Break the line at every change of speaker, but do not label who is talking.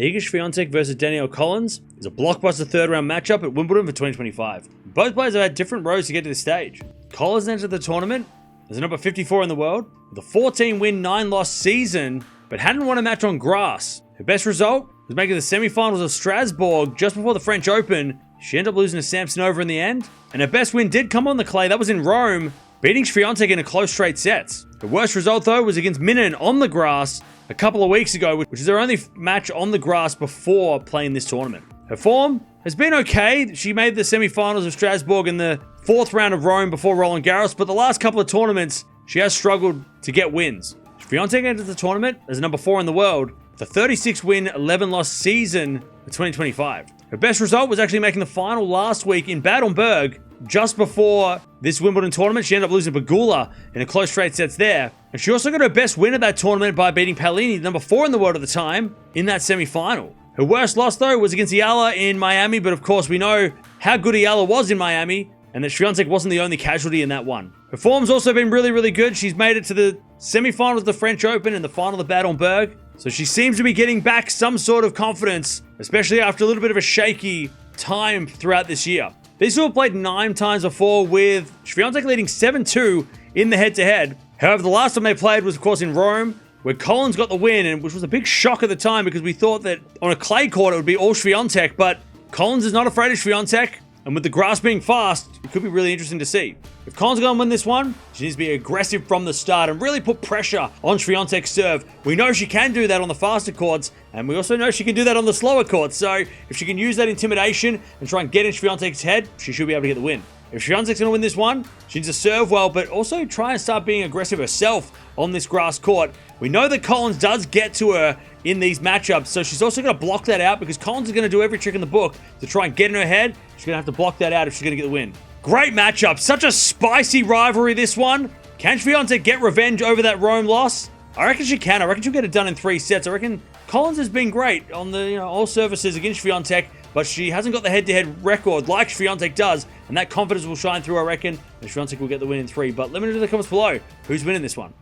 Iga Swiatek versus Danielle Collins is a blockbuster third-round matchup at Wimbledon for 2025. Both players have had different roads to get to this stage. Collins entered the tournament as a number 54 in the world, with a 14-win, 9-loss season, but hadn't won a match on grass. Her best result was making the semi-finals of Strasbourg just before the French Open. She ended up losing to Samsonova in the end, and her best win did come on the clay. That was in Rome, beating Swiatek in a close straight sets. The worst result, though, was against Minnan on the grass a couple of weeks ago, which is her only match on the grass before playing this tournament. Her form has been okay. She made the semi-finals of Strasbourg in the 4th round of Rome before Roland Garros, but the last couple of tournaments, she has struggled to get wins. Swiatek entered the tournament as number 4 in the world, with a 36-win, 11-loss season for 2025. Her best result was actually making the final last week in Bad-Homburg, just before this Wimbledon tournament. She ended up losing to Pegula in a close straight sets there. And she also got her best win of that tournament by beating Paolini, number 4 in the world at the time, in that semi-final. Her worst loss, though, was against Eala in Miami, but of course we know how good Eala was in Miami, and that Swiatek wasn't the only casualty in that one. Her form's also been really, really good. She's made it to the semi-finals of the French Open and the final of Bad-Homburg, so she seems to be getting back some sort of confidence, especially after a little bit of a shaky time throughout this year. These two have played 9 times before, with Swiatek leading 7-2 in the head-to-head. However, the last time they played was, of course, in Rome, where Collins got the win, and which was a big shock at the time because we thought that on a clay court it would be all Swiatek, but Collins is not afraid of Swiatek, and with the grass being fast, it could be really interesting to see. If Collins is going to win this one, she needs to be aggressive from the start and really put pressure on Swiatek's serve. We know she can do that on the faster courts, and we also know she can do that on the slower courts. So if she can use that intimidation and try and get in Swiatek's head, she should be able to get the win. If Swiatek's going to win this one, she needs to serve well, but also try and start being aggressive herself on this grass court. We know that Collins does get to her in these matchups, so she's also going to block that out because Collins is going to do every trick in the book to try and get in her head. She's going to have to block that out if she's going to get the win. Great matchup. Such a spicy rivalry, this one. Can Swiatek get revenge over that Rome loss? I reckon she can. I reckon she'll get it done in 3 sets. I reckon Collins has been great on the all surfaces against Swiatek, but she hasn't got the head-to-head record like Swiatek does, and that confidence will shine through, I reckon, and Swiatek will get the win in 3. But let me know in the comments below who's winning this one.